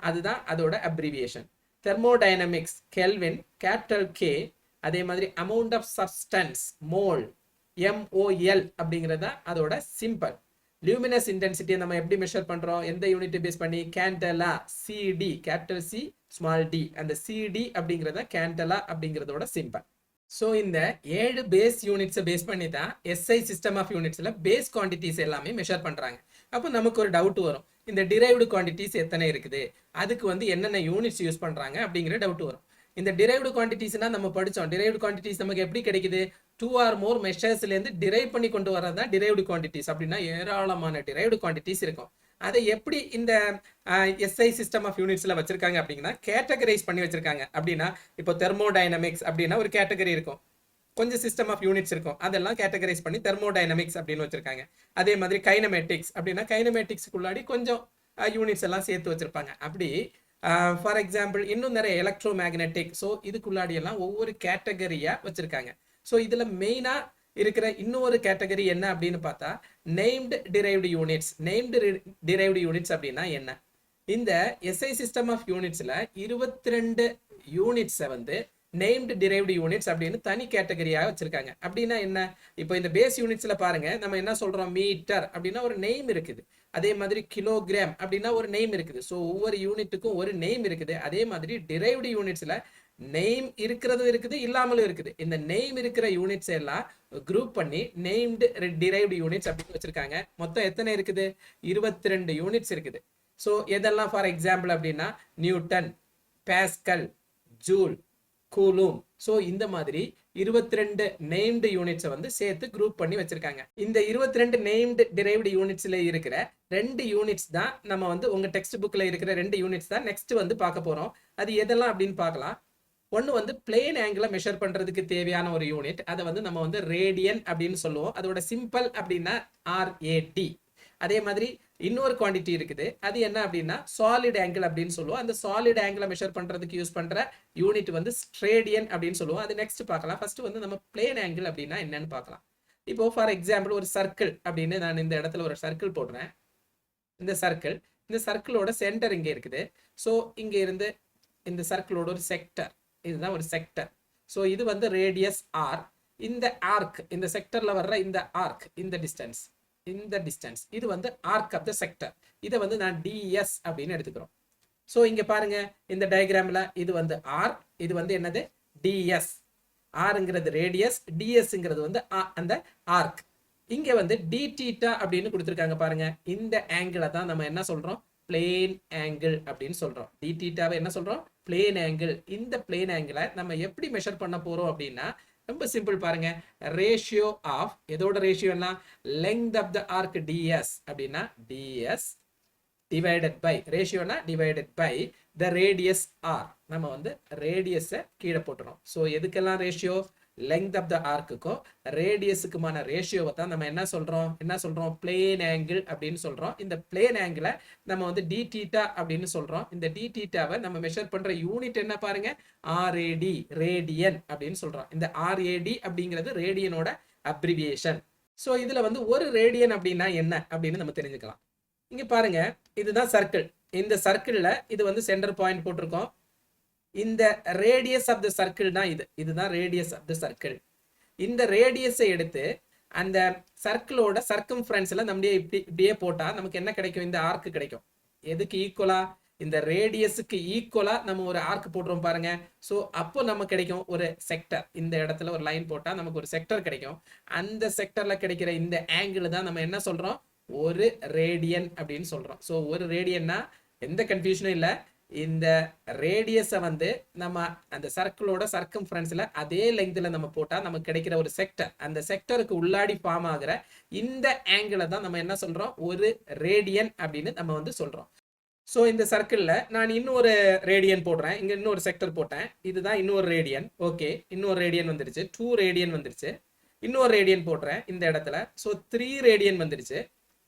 அதுதான் அதோட abbreviation. Thermodynamics, kelvin, capital K. அதே மாதிரி amount of substance, mole, MOL அப்படிங்கிறது தான் அதோட சிம்பிள். லூமினஸ் இன்டென்சிட்டியை நம்ம எப்படி மெஷர் பண்றோம், எந்த யூனிட் பேஸ் பண்ணி, candela, CD, capital C, small D. அந்த சிடி அப்படிங்கிறத கேண்டலா அப்படிங்கிறதோட சிம்பிள். ஸோ இந்த 7 பேஸ் யூனிட்ஸை பேஸ் பண்ணி தான் எஸ்ஐ சிஸ்டம் ஆஃப் யூனிட்ஸ்ல பேஸ் குவான்டிட்டிஸ் எல்லாமே மெஷர் பண்றாங்க. அப்போ நமக்கு ஒரு டவுட் வரும், இந்த டிரைவ்டு குவான்டிட்டிஸ் எத்தனை இருக்குது, அதுக்கு வந்து என்னென்ன யூனிட்ஸ் யூஸ் பண்றாங்க அப்படிங்கிற டவுட் வரும். இந்த டிரைவ்டு குவான்டிட்டிஸ்னா நம்ம படிச்சோம். டிரைவ்டு குவான்டிட்டிஸ் நமக்கு எப்படி கிடைக்குது, 2 or more மெஷர்ஸ்ல இருந்து டிரைவ் பண்ணி கொண்டு வரதான் டிரைவ்டு குவான்டிட்டிஸ். அப்படின்னா ஏராளமான டிரைவ்டு குவான்டிட்டிஸ் இருக்கும். அதை எப்படி இந்த எஸ்ஐ சிஸ்டம் ஆஃப் யூனிட்ஸ்ல வச்சிருக்காங்க அப்படின்னா கேட்டகரைஸ் பண்ணி வச்சிருக்காங்க. அப்படின்னா இப்போ தெர்மோடைனமிக்ஸ் அப்படின்னா ஒரு கேட்டகரி இருக்கும், கொஞ்சம் சிஸ்டம் ஆஃப் யூனிட்ஸ் இருக்கும், அதெல்லாம் கேட்டகரைஸ் பண்ணி தெர்மோடைனமிக்ஸ் அப்படின்னு வச்சிருக்காங்க. அதே மாதிரி கைனமேட்டிக்ஸ் அப்படின்னா கைனமேட்டிக்ஸ்க்குள்ளாடி கொஞ்சம் யூனிட்ஸ் எல்லாம் சேர்த்து வச்சிருப்பாங்க. அப்படி ஃபார் எக்ஸாம்பிள் இன்னும் நிறைய எலக்ட்ரோ மேக்னெட்டிக். ஸோ இதுக்குள்ளாடி எல்லாம் ஒவ்வொரு கேட்டகரியா வச்சிருக்காங்க. ஸோ இதுல மெயினா இருக்கிற இன்னொரு கேட்டகரி என்ன அப்படின்னு பார்த்தா நெய்ம்டு டிரைவ்டு யூனிட்ஸ். நெய்ம்டு டிரைவ்டு யூனிட்ஸ் அப்படின்னா என்ன, இந்த எஸ்ஐ சிஸ்டம் ஆஃப் யூனிட்ஸ்ல 22 யூனிட்ஸை வந்து நெய்ம்டு டிரைவ்டு யூனிட்ஸ் அப்படின்னு தனி கேட்டகரியாக வச்சிருக்காங்க. அப்படின்னா என்ன, இப்போ இந்த பேஸ் யூனிட்ஸ்ல பாருங்க நம்ம என்ன சொல்றோம், மீட்டர் அப்படின்னா ஒரு நெய்ம் இருக்குது. அதே மாதிரி கிலோகிராம் அப்படின்னா ஒரு நெய்ம் இருக்குது. ஸோ ஒவ்வொரு யூனிட்டுக்கும் ஒரு நெய்ம் இருக்குது. அதே மாதிரி டிரைவ்டு யூனிட்ஸ்ல நெய்ம் இருக்கிறதும் இருக்குது, இல்லாமலும் இருக்குது. இந்த நெய்ம் இருக்கிற யூனிட்ஸ் எல்லாம் குரூப் பண்ணி நெய்ம்டு டிரைவ்டு யூனிட்ஸ் அப்படின்னு வச்சிருக்காங்க. மொத்தம் எத்தனை இருக்குது, 22 யூனிட்ஸ் இருக்குது. ஸோ எதெல்லாம் ஃபார் எக்ஸாம்பிள் அப்படின்னா Newton, pascal, joule, coulomb. So இந்த மாதிரி 22 நேம்டு யூனிட்ஸை வந்து சேர்த்து குரூப் பண்ணி வச்சிருக்காங்க. இந்த 22 நேம்டு டிரைவ்டு யூனிட்ஸ்ல இருக்கிற 2 யூனிட்ஸ் தான் நம்ம வந்து உங்க டெக்ஸ்ட் புக்ல இருக்கிற 2 யூனிட்ஸ் தான் நெக்ஸ்ட் வந்து பார்க்க போறோம். அது எதெல்லாம் அப்படின்னு பார்க்கலாம். ஒன்று வந்து பிளேன் ஆங்கிளை மெஷர் பண்றதுக்கு தேவையான ஒரு யூனிட், அதை வந்து நம்ம வந்து ரேடியன் அப்படின்னு சொல்லுவோம். அதோட சிம்பிள் அப்படின்னா RAD. அதே மாதிரி இன்னொரு குவாண்டிட்டி இருக்குது, அது என்ன அப்படின்னா சாலிட் ஆங்கிள் அப்படின்னு சொல்லுவோம். அந்த சாலிட் ஆங்கிளை மெஷர் பண்றதுக்கு யூஸ் பண்ற யூனிட் வந்து ஸ்ட்ரேடியன் அப்படின்னு சொல்லுவோம். அது நெக்ஸ்ட் பார்க்கலாம். ஃபர்ஸ்ட் வந்து நம்ம பிளேன் ஆங்கிள் அப்படின்னா என்னன்னு பார்க்கலாம். இப்போ ஃபார் எக்ஸாம்பிள் ஒரு சர்க்கிள் அப்படின்னு நான் இந்த இடத்துல ஒரு சர்க்கிள் போடுறேன். இந்த சர்க்கிளோட சென்டர் இங்கே இருக்குது. ஸோ இங்க இருந்து இந்த சர்க்கிளோட ஒரு செக்டர், இதுதான் ஒரு செக்டர். ஸோ இது வந்து ரேடியஸ் R. இந்த ஆர்க், இந்த செக்டர்ல வர்ற இந்த ஆர்க், இந்த டிஸ்டன்ஸ் இது வந்து ஆர்க் ஆஃப் த செக்டர். இதை வந்து நான் DS அப்படின்னு எடுத்துக்கிறோம். ஸோ இங்க பாருங்க இந்த டயக்ராம்ல இது வந்து R, இது வந்து என்னது DS. Rங்கிறது ரேடியஸ், DSங்கிறது வந்து அந்த ஆர்க். இங்க வந்து dθ அப்படின்னு கொடுத்துருக்காங்க பாருங்க. இந்த ஆங்கிளை தான் நம்ம என்ன சொல்றோம், பிளேன் ஆங்கிள் அப்படின்னு சொல்றோம். dθவை என்ன சொல்றோம், பிளேன் ஆங்கிள். இந்த பிளேன் ஆங்கிளை நம்ம எப்படி மெஷர் பண்ண போறோம் அப்படின்னா ரொம்ப சிம்பிள் பாருங்க. ரேஷியோ ஆஃப் எதோட ரேஷியோனா length of the arc DS அப்படின்னா DS டிவைடட் பை, ரேஷியோனா divided by the radius R. நம்ம வந்து ரேடியஸை கீழே போட்டுறோம். ஸோ எதுக்கெல்லாம் ரேஷியோ, லெங்த் ஆஃப் த ஆர்க்குக்கும் ரேடியஸுக்குமான ரேஷியோவை தான் நம்ம என்ன சொல்றோம் பிளேன் ஆங்கிள் அப்படின்னு சொல்றோம். இந்த பிளேன் ஆங்கிளை நம்ம வந்து dθ அப்படின்னு சொல்றோம். இந்த dθவை நம்ம மெஷர் பண்ற யூனிட் என்ன பாருங்க, RAD, ரேடியன் அப்படின்னு சொல்றோம். இந்த RAD அப்படிங்கிறது ரேடியனோட அப்ரிவியேஷன். ஸோ இதுல வந்து ஒரு ரேடியன் அப்படின்னா என்ன அப்படின்னு நம்ம தெரிஞ்சுக்கலாம். இங்க பாருங்க, இதுதான் சர்க்கிள். இந்த சர்க்கிள்ல இது வந்து சென்டர் பாயிண்ட் போட்டிருக்கோம். இந்த ரேடியஸ் ஆஃப் த சர்க்கிள் தான் இதுதான் ரேடியஸ் ஆஃப் த சர்க்கிள். இந்த ரேடியஸை எடுத்து அந்த சர்க்கிளோட சர்க்கம்ஃபரன்ஸ்ல நம்ம இப்படியே போட்டா நமக்கு என்ன கிடைக்கும், இந்த ஆர்க் கிடைக்கும். எதுக்கு ஈக்குவலா, இந்த ரேடியஸுக்கு ஈக்குவலா நம்ம ஒரு ஆர்க் போடுறோம் பாருங்க. ஸோ அப்போ நமக்கு கிடைக்கும் ஒரு செக்டர். இந்த இடத்துல ஒரு லைன் போட்டா நமக்கு ஒரு செக்டர் கிடைக்கும். அந்த செக்டர்ல கிடைக்கிற இந்த ஆங்கிள் தான் நம்ம என்ன சொல்றோம், ஒரு ரேடியன் அப்படின்னு சொல்றோம். ஸோ ஒரு ரேடியன்னா எந்த கன்ஃபியூஷனும் இல்லை. இந்த ரேடியஸை வந்து நம்ம அந்த சர்க்கிளோட சர்க்கம்ஃபரன்ஸ்ல அதே லெங்க்ல நம்ம போட்டா நமக்கு கிடைக்கிற ஒரு செக்டர், அந்த செக்டருக்கு உள்ளாடி ஃபார்ம் ஆகிற இந்த ஆங்கிளை தான் நம்ம என்ன சொல்றோம், ஒரு ரேடியன் அப்படின்னு நம்ம வந்து சொல்றோம். ஸோ இந்த சர்க்கிள்ல நான் இன்னொரு ரேடியன் போடுறேன். இங்க இன்னொரு செக்டர் போட்டேன். இதுதான் இன்னொரு ரேடியன். ஓகே, இன்னொரு ரேடியன் வந்துருச்சு, 2 ரேடியன் வந்துருச்சு. இன்னொரு ரேடியன் போடுறேன் இந்த இடத்துல. ஸோ 3 ரேடியன் வந்துருச்சு.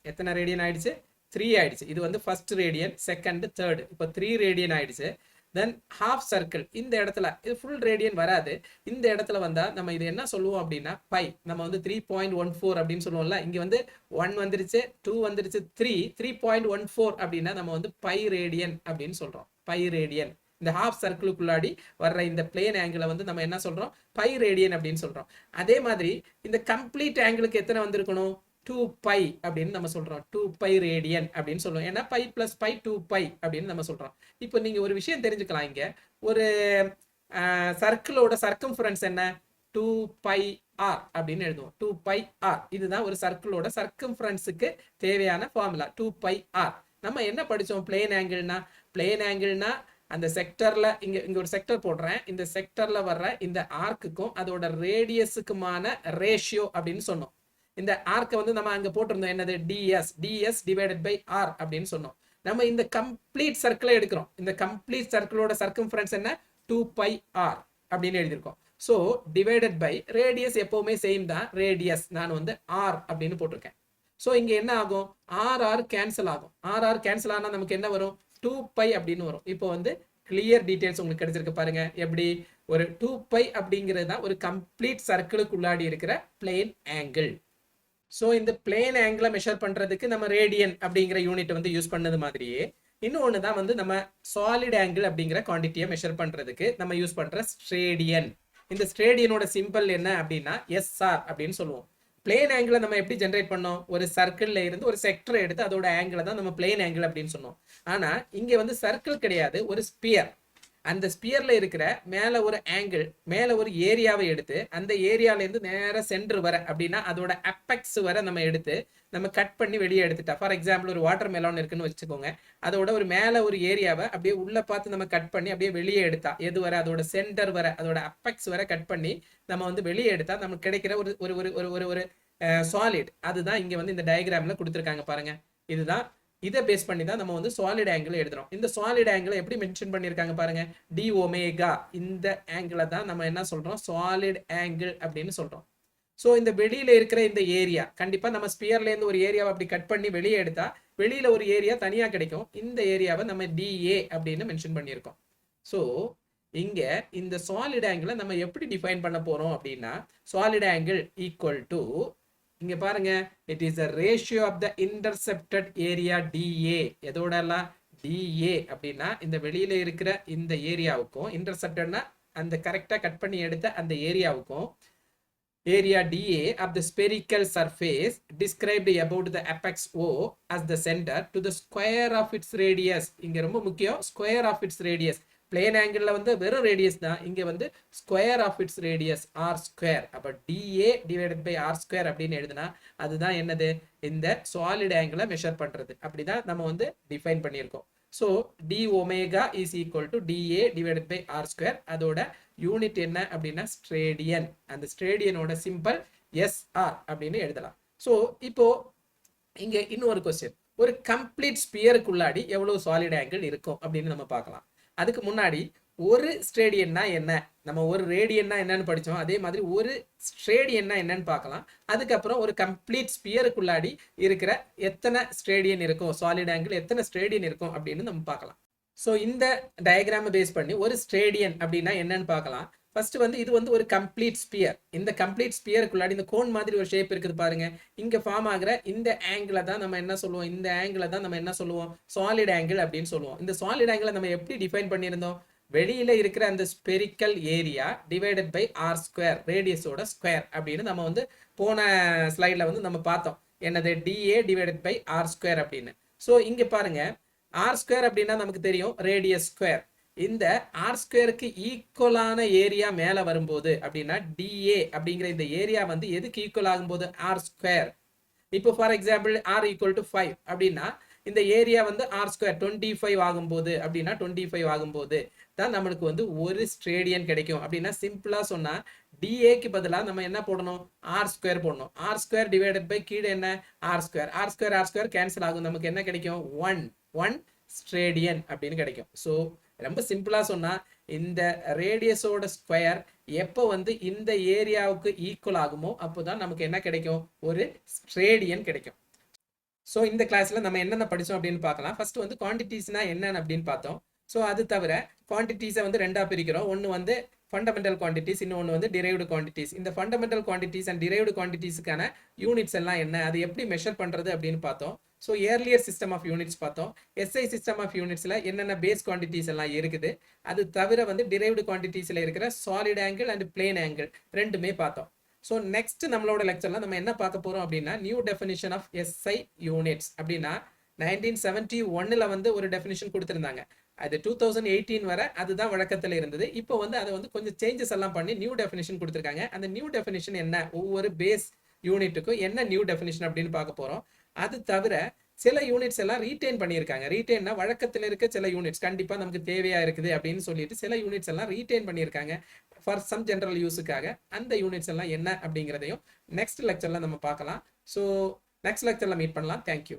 எத்தனை ரேடியன் ஆயிடுச்சு, 3 ஆயிடுச்சு. இது வந்து ஃபர்ஸ்ட் ரேடியன், செகண்ட், தேர்ட். இப்போ 3 ரேடியன் ஆயிடுச்சு. தென் ஹாஃப் சர்க்கிள் இந்த இடத்துல, இது ஃபுல் ரேடியன் வராது. இந்த இடத்துல வந்தா நம்ம இது என்ன சொல்லுவோம் அப்படின்னா பை. நம்ம வந்து 3.14 அப்படின்னு சொல்லுவோம்ல. இங்க வந்து 1 வந்துருச்சு, 2 வந்துருச்சு, 3.14 அப்படின்னா நம்ம வந்து பை ரேடியன் அப்படின்னு சொல்றோம். By radian. இந்த ஹாஃப் சர்க்கிளுக்குள்ளாடி வர்ற இந்த பிளேன் ஆங்கிளை வந்து நம்ம என்ன சொல்றோம், பை ரேடியன் அப்படின்னு சொல்றோம். அதே மாதிரி இந்த கம்ப்ளீட் ஆங்கிளுக்கு எத்தனை வந்திருக்கணும், 2π அப்படின்னு நம்ம சொல்றோம். 2π ரேடியன் அப்படின்னு சொல்லுவோம். ஏன்னா π + π 2π அப்படின்னு நம்ம சொல்றோம். இப்போ நீங்க ஒரு விஷயம் தெரிஞ்சுக்கலாம். இங்க ஒரு சர்க்கிளோட சர்க்கம்ஃபரன்ஸ் என்ன, 2πr அப்படின்னு எழுதுவோம். 2πr இதுதான் ஒரு சர்க்கிளோட சர்க்கம்ஃபரன்ஸுக்கு தேவையான ஃபார்முலா, 2πr. நம்ம என்ன படிச்சோம், பிளேன் ஆங்கிள்னா அந்த செக்டர்ல இங்க ஒரு செக்டர் போடுறேன். இந்த செக்டர்ல வர்ற இந்த ஆர்க்குக்கும் அதோட ரேடியஸுக்குமான ரேஷியோ அப்படின்னு சொன்னோம். இந்த ஆர்க்கை வந்து நம்ம அங்க போட்டிருந்தோம், என்னது DS டிவைடட் பை R அப்படின்னு சொன்னோம். நம்ம இந்த கம்ப்ளீட் சர்க்கிளை எடுக்கிறோம். இந்த கம்ப்ளீட் சர்க்கிளோட சர்க்கம்ஃபரன்ஸ் என்ன, 2πr அப்படின்னு எழுதியிருக்கோம். ஸோ டிவைடட் பை ரேடியஸ் எப்பவுமே சேம் தான், ரேடியஸ் நான் வந்து R அப்படின்னு போட்டிருக்கேன். ஸோ இங்க என்ன ஆகும், RR கேன்சல் ஆகும். RR கேன்சல் ஆனா நமக்கு என்ன வரும், 2π அப்படின்னு வரும். இப்போ வந்து கிளியர் டீடைல்ஸ் உங்களுக்கு கிடைச்சிருக்கு பாருங்க. எப்படி, ஒரு 2π அப்படிங்கிறது தான் ஒரு கம்ப்ளீட் சர்க்கிளுக்கு உள்ளாடி இருக்கிற பிளேன் ஆங்கிள். ஸோ இந்த பிளேன் ஆங்கிளை மெஷர் பண்றதுக்கு நம்ம ரேடியன் அப்படிங்கிற யூனிட் வந்து யூஸ் பண்ணது மாதிரியே இன்னொன்று தான் வந்து நம்ம சாலிட் ஆங்கிள் அப்படிங்கிற குவான்டிட்டியை மெஷர் பண்றதுக்கு நம்ம யூஸ் பண்ற ஸ்ட்ரேடியன். இந்த ஸ்ட்ரேடியனோட சிம்பிள் என்ன அப்படின்னா SR அப்படின்னு சொல்லுவோம். பிளேன் ஆங்கிளை நம்ம எப்படி ஜென்ரேட் பண்ணோம், ஒரு சர்க்கிள்ல இருந்து ஒரு செக்டரை எடுத்து அதோட ஆங்கிளை தான் நம்ம பிளேன் ஆங்கிள் அப்படின்னு சொன்னோம். ஆனா இங்க வந்து சர்க்கிள் கிடையாது, ஒரு ஸ்பியர். அந்த ஸ்பியர்ல இருக்கிற மேல ஒரு ஆங்கிள், மேல ஒரு ஏரியாவை எடுத்து அந்த ஏரியால இருந்து நேர சென்டர் வர அப்படின்னா அதோட அப்பெக்ஸ் வர நம்ம எடுத்து நம்ம கட் பண்ணி வெளியே எடுத்துட்டா. ஃபார் எக்ஸாம்பிள் ஒரு வாட்டர் மெலான் இருக்குன்னு வச்சுக்கோங்க. அதோட ஒரு மேல ஒரு ஏரியாவை அப்படியே உள்ள பார்த்து நம்ம கட் பண்ணி அப்படியே வெளியே எடுத்தா எது வர, அதோட சென்டர் வர, அதோட அப்பெக்ஸ் வர கட் பண்ணி நம்ம வந்து வெளியே எடுத்தா நமக்கு கிடைக்கிற ஒரு ஒரு ஒரு ஒரு ஒரு சாலிட். அதுதான் இங்க வந்து இந்த டயக்ராம்ல கொடுத்துருக்காங்க பாருங்க. இதுதான், இதை பேஸ் பண்ணி தான் நம்ம வந்து சாலிட் ஆங்கிள் எழுதுறோம். இந்த சாலிட் ஆங்கிள் எப்படி மென்ஷன் பண்ணியிருக்காங்க பாருங்க, டி ஒமேகா. இந்த ஆங்கிளை தான் நம்ம என்ன சொல்றோம், சாலிட் ஆங்கிள் அப்படின்னு சொல்றோம். ஸோ இந்த வெளியில இருக்கிற இந்த ஏரியா கண்டிப்பா நம்ம ஸ்பியர்ல இருந்து ஒரு ஏரியாவை அப்படி கட் பண்ணி வெளியே எடுத்தா வெளியில ஒரு ஏரியா தனியா கிடைக்கும். இந்த ஏரியாவை நம்ம டிஏ அப்படின்னு மென்ஷன் பண்ணியிருக்கோம். ஸோ இங்க இந்த சாலிட் ஆங்கிளை நம்ம எப்படி டிஃபைன் பண்ண போறோம் அப்படின்னா, சாலிட் ஆங்கிள் ஈக்குவல் டு, இங்க பாருங்க, it is the ratio of the intercepted area DA. எதோடலாம், DA அப்படின்னா இந்த வெளியில இருக்கிற இந்த ஏரியாவுக்கும், இன்டர்செப்டட்னா அந்த கரெக்டா கட் பண்ணி எடுத்த அந்த ஏரியாவுக்கும், area DA of the spherical surface described about the apex O as the center to the square of its radius. இங்க ரொம்ப முக்கியம், square of its radius. Plane angle வந்து வெறும் ரேடியஸ் தான், இங்க வந்து square of its radius r square. அப்ப DA divided by R square அப்படின்னு எழுதுனா அதுதான் என்னது, இந்த சாலிட் ஆங்கிளை மெஷர் பண்றது. அப்படிதான் நம்ம வந்து டிஃபைன் பண்ணியிருக்கோம். So d omega is equal to DA divided by R square. அதோட யூனிட் என்ன அப்படின்னா ஸ்ட்ரேடியன். அந்த ஸ்ட்ரேடியனோட சிம்பிள் SR அப்படின்னு எழுதலாம். ஸோ இப்போ இங்க இன்னொரு கொஸ்டின், ஒரு கம்ப்ளீட் ஸ்பியருக்குள்ளாடி எவ்வளவு சாலிட் ஆங்கிள் இருக்கும் அப்படின்னு நம்ம பார்க்கலாம். அதுக்கு முன்னாடி ஒரு ஸ்ட்ரேடியன்னா என்ன, நம்ம ஒரு ரேடியன்னா என்னன்னு படிச்சோம், அதே மாதிரி ஒரு ஸ்ட்ரேடியன்னா என்னன்னு பார்க்கலாம். அதுக்கப்புறம் ஒரு கம்ப்ளீட் ஸ்பியருக்குள்ளாடி இருக்கிற எத்தனை ஸ்ட்ரேடியன் இருக்கும், சாலிட் ஆங்கிள் எத்தனை ஸ்ட்ரேடியன் இருக்கும் அப்படின்னு நம்ம பார்க்கலாம். ஸோ இந்த டயக்ராமை பேஸ் பண்ணி ஒரு ஸ்ட்ரேடியன் அப்படின்னா என்னன்னு பார்க்கலாம். ஃபர்ஸ்ட் வந்து இது வந்து ஒரு கம்ப்ளீட் ஸ்பியர். இந்த கம்ப்ளீட் ஸ்பியருக்குள்ளாடி இந்த கோன் மாதிரி ஒரு ஷேப் இருக்குது பாருங்க. இங்க ஃபார்ம் ஆகிற இந்த ஆங்கிளை தான் நம்ம என்ன சொல்லுவோம், இந்த ஆங்கிளை தான் நம்ம என்ன சொல்லுவோம், சாலிட் ஆங்கிள் அப்படின்னு சொல்லுவோம். இந்த சாலிட் ஆங்கிளை நம்ம எப்படி டிஃபைன் பண்ணியிருந்தோம், வெளியில இருக்கிற அந்த spherical area divided by R square, ரேடியஸோட ஸ்கொயர் அப்படின்னு நம்ம வந்து போன ஸ்லைட்ல வந்து நம்ம பார்த்தோம். என்னது, DA divided by R square அப்படின்னு. ஸோ இங்க பாருங்க, ஆர் ஸ்கொயர் அப்படின்னா நமக்கு தெரியும் ரேடியஸ் ஸ்கொயர். இந்த ஆர் ஸ்கொயருக்கு ஈக்குவலான ஏரியா மேல வரும்போது அப்படின்னா DA அப்படிங்கிற இந்த ஏரியா வந்து எதுக்கு ஈக்குவல் ஆகும்போது, ஆர் ஸ்கொயர். இப்போ for example r equal to 5 அப்படின்னா இந்த ஏரியா வந்து ஆர் ஸ்கொயர் 25 ஆகும்போது அப்படின்னா 25 ஆகும்போது தான் நம்மளுக்கு வந்து ஒரு ஸ்ட்ரேடியன் கிடைக்கும். அப்படின்னா சிம்பிளா சொன்னா DAக்கு பதிலாக நம்ம என்ன போடணும், ஆர் ஸ்கொயர் போடணும். ஆர் ஸ்கொயர் டிவைடட் பை கீழே என்ன, R square. R square R square cancel ஆகும், நமக்கு என்ன கிடைக்கும், 1 ஸ்ட்ரேடியன் அப்படின்னு கிடைக்கும். ஸோ ரொம்ப சிம்பிளா சொன்னா இந்த ரேடியஸோட ஸ்கொயர் எப்போ வந்து இந்த ஏரியாவுக்கு ஈக்குவல் ஆகுமோ அப்போதான் நமக்கு என்ன கிடைக்கும், ஒரு ஸ்ட்ரேடியன் கிடைக்கும். ஸோ இந்த கிளாஸ்ல நம்ம என்னென்ன படித்தோம் அப்படின்னு பார்க்கலாம். ஃபர்ஸ்ட் வந்து குவான்டிட்டிஸ்னா என்னன்னு அப்படின்னு பார்த்தோம். ஸோ அது தவிர குவான்டிட்டிஸை வந்து ரெண்டா பிரிக்கிறோம். ஒன்று வந்து ஃபண்டமெண்டல் குவான்டிட்டிஸ், இன்னொன்று வந்து டிரைவ்டு குவான்டிட்டிஸ். இந்த ஃபண்டமெண்டல் குவான்டிட்டிஸ் அண்ட் டிரைவ்டு குவான்டிட்டிஸ்க்கான யூனிட்ஸ் எல்லாம் என்ன, அது எப்படி மெஷர் பண்றது அப்படின்னு பார்த்தோம். So earlier system of units பார்த்தோம். SI சிஸ்டம் ஆஃப் யூனிட்ஸ்ல என்னென்ன பேஸ் குவான்டிட்டிஸ் எல்லாம் இருக்குது. அது தவிர வந்து டிரைவ்டு குவான்டிட்டிஸ்ல இருக்கிற solid angle and plane angle ரெண்டுமே பார்த்தோம். ஸோ நெக்ஸ்ட் நம்மளோட லெக்சர்ல நம்ம என்ன பார்க்க போறோம் அப்படின்னா, new definition of SI units. அப்படின்னா 1971ல வந்து ஒரு டெஃபினிஷன் கொடுத்திருந்தாங்க. அது 2018 வரை அதுதான் வழக்கத்தில் இருந்தது. இப்போ வந்து அதை வந்து கொஞ்சம் சேஞ்சஸ் எல்லாம் பண்ணி நியூ டெஃபினிஷன் கொடுத்திருக்காங்க. அந்த நியூ டெஃபினிஷன் என்ன, ஒவ்வொரு பேஸ் யூனிட்டுக்கும் என்ன நியூ டெஃபினிஷன் அப்படின்னு பார்க்க போறோம். அது தவிர சில யூனிட்ஸ் எல்லாம் ரீட்டைன் பண்ணியிருக்காங்க. ரீட்டைன்னா வழக்கத்தில் இருக்க சில யூனிட்ஸ் கண்டிப்பா நமக்கு தேவையா இருக்குது அப்படின்னு சொல்லிட்டு சில யூனிட்ஸ் எல்லாம் ரீட்டைன் பண்ணியிருக்காங்க ஃபார் சம் ஜெனரல் யூஸுக்காக. அந்த யூனிட்ஸ் எல்லாம் என்ன அப்படிங்கிறதையும் நெக்ஸ்ட் லெக்சர்ல நம்ம பார்க்கலாம். ஸோ நெக்ஸ்ட் லெக்சர்ல மீட் பண்ணலாம். தேங்க்யூ.